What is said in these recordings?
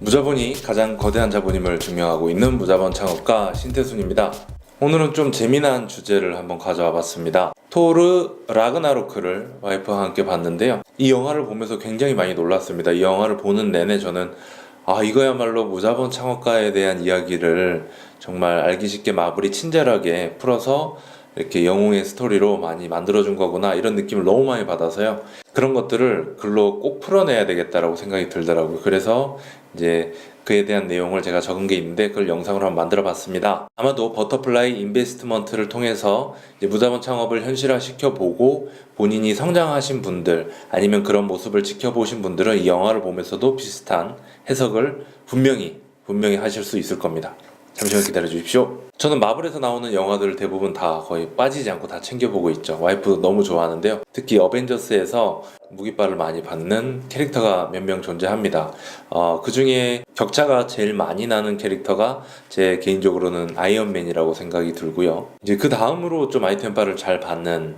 무자본이 가장 거대한 자본임을 증명하고 있는 무자본 창업가 신태순입니다. 오늘은 좀 재미난 주제를 한번 가져와 봤습니다. 토르 라그나로크를 와이프와 함께 봤는데요. 이 영화를 보면서 굉장히 많이 놀랐습니다. 이 영화를 보는 내내 저는 이거야말로 무자본 창업가에 대한 이야기를 정말 알기 쉽게 마블이 친절하게 풀어서 이렇게 영웅의 스토리로 많이 만들어준 거구나, 이런 느낌을 너무 많이 받아서요. 그런 것들을 글로 꼭 풀어내야 되겠다라고 생각이 들더라고요. 그래서 이제 그에 대한 내용을 제가 적은 게 있는데 그걸 영상으로 한번 만들어 봤습니다. 아마도 버터플라이 인베스트먼트를 통해서 이제 무자본 창업을 현실화 시켜보고 본인이 성장하신 분들, 아니면 그런 모습을 지켜보신 분들은 이 영화를 보면서도 비슷한 해석을 분명히 하실 수 있을 겁니다. 잠시만 기다려 주십시오. 저는 마블에서 나오는 영화들을 대부분 다 거의 빠지지 않고 다 챙겨보고 있죠. 와이프도 너무 좋아하는데요. 특히 어벤져스에서 무기빨을 많이 받는 캐릭터가 몇 명 존재합니다. 그 중에 격차가 제일 많이 나는 캐릭터가 제 개인적으로는 아이언맨이라고 생각이 들고요. 이제 그 다음으로 좀 아이템빨을 잘 받는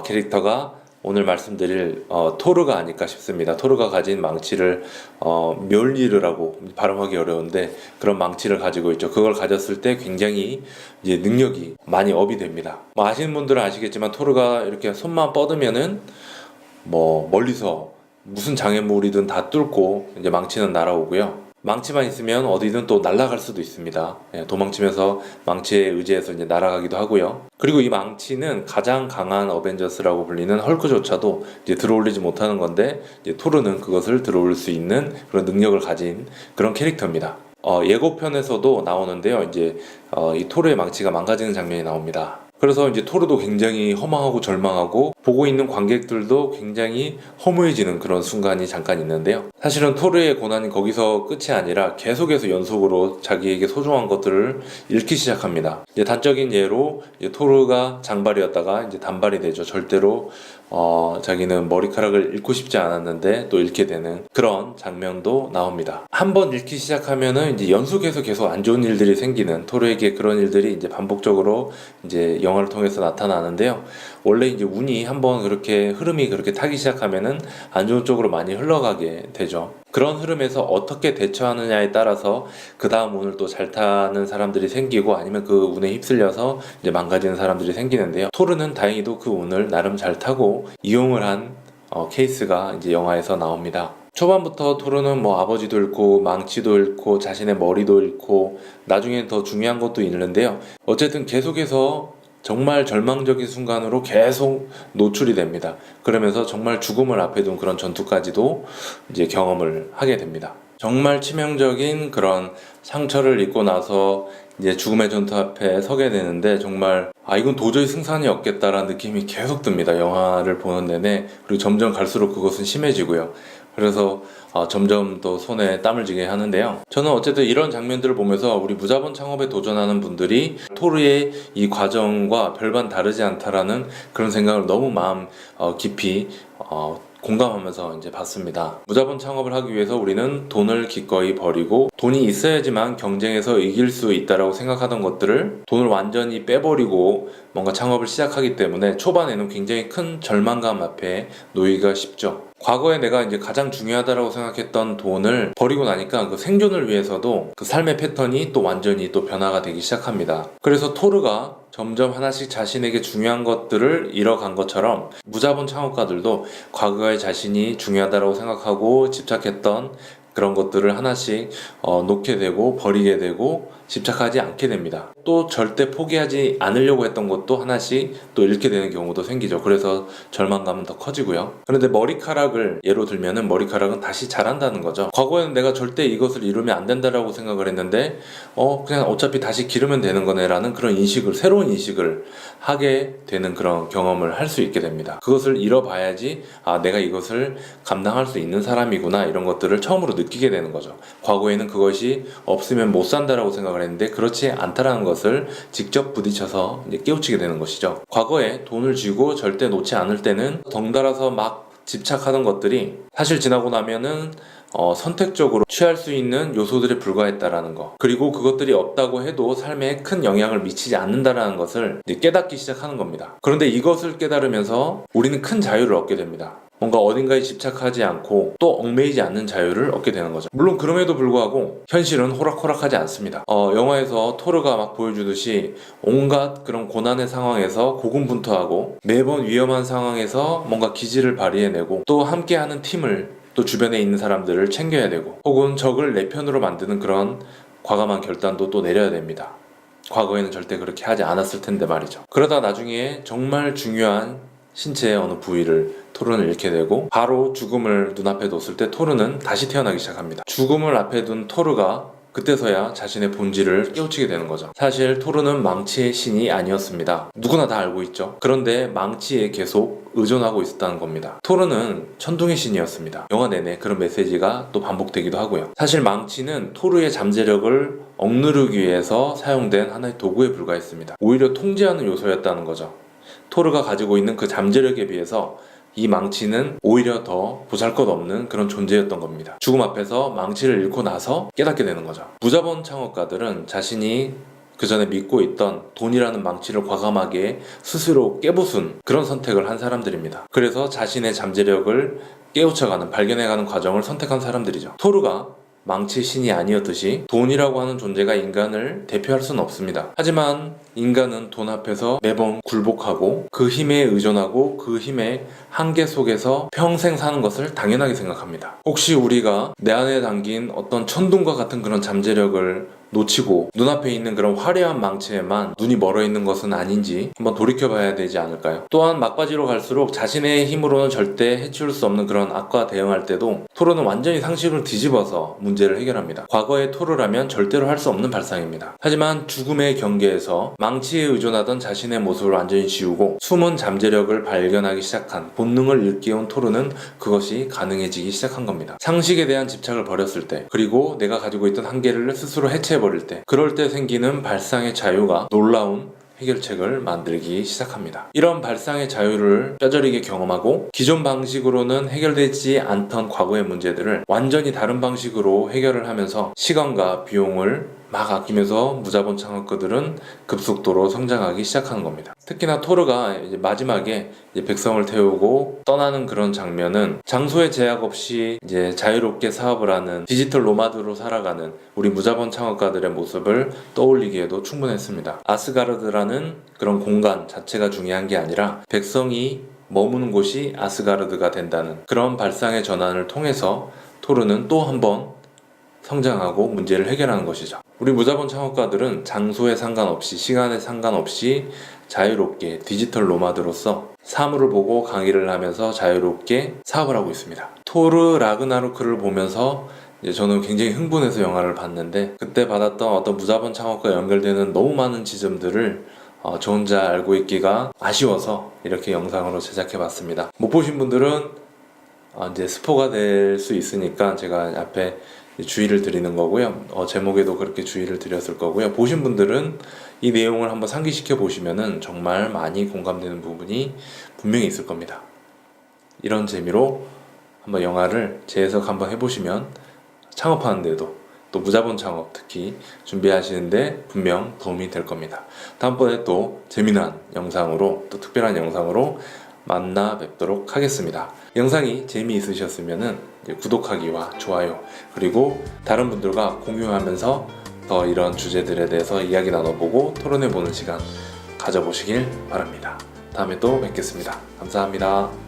캐릭터가 오늘 말씀드릴 토르가 아닐까 싶습니다. 토르가 가진 망치를 멸리르라고 발음하기 어려운데 그런 망치를 가지고 있죠. 그걸 가졌을 때 굉장히 이제 능력이 많이 업이 됩니다. 아시는 분들은 아시겠지만 토르가 이렇게 손만 뻗으면은 멀리서 무슨 장애물이든 다 뚫고 이제 망치는 날아오고요. 망치만 있으면 어디든 또 날아갈 수도 있습니다. 도망치면서 망치에 의지해서 이제 날아가기도 하고요. 그리고 이 망치는 가장 강한 어벤져스라고 불리는 헐크조차도 이제 들어올리지 못하는 건데, 이제 토르는 그것을 들어올릴 수 있는 그런 능력을 가진 그런 캐릭터입니다. 예고편에서도 나오는데요. 이제 이 토르의 망치가 망가지는 장면이 나옵니다. 그래서 이제 토르도 굉장히 허망하고 절망하고 보고 있는 관객들도 굉장히 허무해지는 그런 순간이 잠깐 있는데요. 사실은 토르의 고난이 거기서 끝이 아니라 계속해서 연속으로 자기에게 소중한 것들을 잃기 시작합니다. 이제 단적인 예로 이제 토르가 장발이었다가 이제 단발이 되죠. 절대로 자기는 머리카락을 잃고 싶지 않았는데 또 잃게 되는 그런 장면도 나옵니다. 한번 잃기 시작하면은 이제 연속해서 계속 안 좋은 일들이 생기는, 토르에게 그런 일들이 이제 반복적으로 이제 영화를 통해서 나타나는데요. 원래 이제 운이 한번 그렇게 흐름이 그렇게 타기 시작하면은 안 좋은 쪽으로 많이 흘러가게 되죠. 그런 흐름에서 어떻게 대처하느냐에 따라서 그 다음 운을 또 잘 타는 사람들이 생기고, 아니면 그 운에 휩쓸려서 이제 망가지는 사람들이 생기는데요. 토르는 다행히도 그 운을 나름 잘 타고 이용을 한 케이스가 이제 영화에서 나옵니다. 초반부터 토르는 아버지도 잃고 망치도 잃고 자신의 머리도 잃고 나중에 더 중요한 것도 잃는데요. 어쨌든 계속해서 정말 절망적인 순간으로 계속 노출이 됩니다. 그러면서 정말 죽음을 앞에 둔 그런 전투까지도 이제 경험을 하게 됩니다. 정말 치명적인 그런 상처를 입고 나서 이제 죽음의 전투 앞에 서게 되는데, 정말 이건 도저히 승산이 없겠다라는 느낌이 계속 듭니다. 영화를 보는 내내. 그리고 점점 갈수록 그것은 심해지고요. 그래서 점점 더 손에 땀을 쥐게 하는데요. 저는 어쨌든 이런 장면들을 보면서 우리 무자본 창업에 도전하는 분들이 토르의 이 과정과 별반 다르지 않다라는 그런 생각을 너무 마음 깊이 공감하면서 이제 봤습니다. 무자본 창업을 하기 위해서 우리는 돈을 기꺼이 버리고, 돈이 있어야지만 경쟁에서 이길 수 있다라고 생각하던 것들을 돈을 완전히 빼버리고 뭔가 창업을 시작하기 때문에 초반에는 굉장히 큰 절망감 앞에 놓이기가 쉽죠. 과거에 내가 이제 가장 중요하다고 생각했던 돈을 버리고 나니까 그 생존을 위해서도 그 삶의 패턴이 또 완전히 또 변화가 되기 시작합니다. 그래서 토르가 점점 하나씩 자신에게 중요한 것들을 잃어간 것처럼 무자본 창업가들도 과거에 자신이 중요하다고 생각하고 집착했던 그런 것들을 하나씩 놓게 되고 버리게 되고 집착하지 않게 됩니다. 또 절대 포기하지 않으려고 했던 것도 하나씩 또 잃게 되는 경우도 생기죠. 그래서 절망감은 더 커지고요. 그런데 머리카락을 예로 들면은 머리카락은 다시 자란다는 거죠. 과거에는 내가 절대 이것을 이루면 안 된다라고 생각을 했는데 그냥 어차피 다시 기르면 되는 거네라는 그런 인식을, 새로운 인식을 하게 되는 그런 경험을 할 수 있게 됩니다. 그것을 잃어봐야지 내가 이것을 감당할 수 있는 사람이구나, 이런 것들을 처음으로 느끼게 되는 거죠. 과거에는 그것이 없으면 못 산다라고 생각을 했는데 그렇지 않다라는 것을 직접 부딪혀서 이제 깨우치게 되는 것이죠. 과거에 돈을 쥐고 절대 놓지 않을 때는 덩달아서 막 집착하던 것들이 사실 지나고 나면은 선택적으로 취할 수 있는 요소들에 불과했다라는 거, 그리고 그것들이 없다고 해도 삶에 큰 영향을 미치지 않는다라는 것을 이제 깨닫기 시작하는 겁니다. 그런데 이것을 깨달으면서 우리는 큰 자유를 얻게 됩니다. 뭔가 어딘가에 집착하지 않고 또 얽매이지 않는 자유를 얻게 되는 거죠. 물론 그럼에도 불구하고 현실은 호락호락하지 않습니다. 영화에서 토르가 막 보여주듯이 온갖 그런 고난의 상황에서 고군분투하고 매번 위험한 상황에서 뭔가 기지를 발휘해내고 또 함께하는 팀을 또 주변에 있는 사람들을 챙겨야 되고 혹은 적을 내 편으로 만드는 그런 과감한 결단도 또 내려야 됩니다. 과거에는 절대 그렇게 하지 않았을 텐데 말이죠. 그러다 나중에 정말 중요한 신체의 어느 부위를 토르는 잃게 되고 바로 죽음을 눈앞에 뒀을 때 토르는 다시 태어나기 시작합니다. 죽음을 앞에 둔 토르가 그때서야 자신의 본질을 깨우치게 되는 거죠. 사실 토르는 망치의 신이 아니었습니다. 누구나 다 알고 있죠. 그런데 망치에 계속 의존하고 있었다는 겁니다. 토르는 천둥의 신이었습니다. 영화 내내 그런 메시지가 또 반복되기도 하고요. 사실 망치는 토르의 잠재력을 억누르기 위해서 사용된 하나의 도구에 불과했습니다. 오히려 통제하는 요소였다는 거죠. 토르가 가지고 있는 그 잠재력에 비해서 이 망치는 오히려 더 보잘것없는 그런 존재였던 겁니다. 죽음 앞에서 망치를 잃고 나서 깨닫게 되는 거죠. 무자본 창업가들은 자신이 그 전에 믿고 있던 돈이라는 망치를 과감하게 스스로 깨부순 그런 선택을 한 사람들입니다. 그래서 자신의 잠재력을 깨우쳐가는, 발견해가는 과정을 선택한 사람들이죠. 토르가 망치 신이 아니었듯이 돈이라고 하는 존재가 인간을 대표할 수는 없습니다. 하지만 인간은 돈 앞에서 매번 굴복하고 그 힘에 의존하고 그 힘의 한계 속에서 평생 사는 것을 당연하게 생각합니다. 혹시 우리가 내 안에 담긴 어떤 천둥과 같은 그런 잠재력을 놓치고 눈앞에 있는 그런 화려한 망치에만 눈이 멀어 있는 것은 아닌지 한번 돌이켜봐야 되지 않을까요? 또한 막바지로 갈수록 자신의 힘으로는 절대 해치울 수 없는 그런 악과 대응할 때도 토르는 완전히 상식을 뒤집어서 문제를 해결합니다. 과거의 토르라면 절대로 할 수 없는 발상입니다. 하지만 죽음의 경계에서 망치에 의존하던 자신의 모습을 완전히 지우고 숨은 잠재력을 발견하기 시작한 본능을 일깨운 토르는 그것이 가능해지기 시작한 겁니다. 상식에 대한 집착을 버렸을 때, 그리고 내가 가지고 있던 한계를 스스로 해체해버릴 때, 그럴 때 생기는 발상의 자유가 놀라운 해결책을 만들기 시작합니다. 이런 발상의 자유를 뼈저리게 경험하고 기존 방식으로는 해결되지 않던 과거의 문제들을 완전히 다른 방식으로 해결을 하면서 시간과 비용을 막 아끼면서 무자본 창업가들은 급속도로 성장하기 시작하는 겁니다. 특히나 토르가 이제 마지막에 이제 백성을 태우고 떠나는 그런 장면은 장소의 제약 없이 이제 자유롭게 사업을 하는 디지털 노마드로 살아가는 우리 무자본 창업가들의 모습을 떠올리기에도 충분했습니다. 아스가르드라는 그런 공간 자체가 중요한 게 아니라 백성이 머무는 곳이 아스가르드가 된다는 그런 발상의 전환을 통해서 토르는 또 한 번 성장하고 문제를 해결하는 것이죠. 우리 무자본 창업가들은 장소에 상관없이 시간에 상관없이 자유롭게 디지털 노마드로서 사물을 보고 강의를 하면서 자유롭게 사업을 하고 있습니다. 토르 라그나로크를 보면서 이제 저는 굉장히 흥분해서 영화를 봤는데 그때 받았던 어떤 무자본 창업과 연결되는 너무 많은 지점들을 저 혼자 알고 있기가 아쉬워서 이렇게 영상으로 제작해 봤습니다. 못 보신 분들은 이제 스포가 될 수 있으니까 제가 앞에 주의를 드리는 거고요. 제목에도 그렇게 주의를 드렸을 거고요. 보신 분들은 이 내용을 한번 상기시켜 보시면은 정말 많이 공감되는 부분이 분명히 있을 겁니다. 이런 재미로 한번 영화를 재해석 한번 해보시면 창업하는데도 또 무자본 창업 특히 준비하시는데 분명 도움이 될 겁니다. 다음번에 또 재미난 영상으로 또 특별한 영상으로 만나 뵙도록 하겠습니다. 영상이 재미있으셨으면 구독하기와 좋아요 그리고 다른 분들과 공유하면서 더 이런 주제들에 대해서 이야기 나눠보고 토론해보는 시간 가져보시길 바랍니다. 다음에 또 뵙겠습니다. 감사합니다.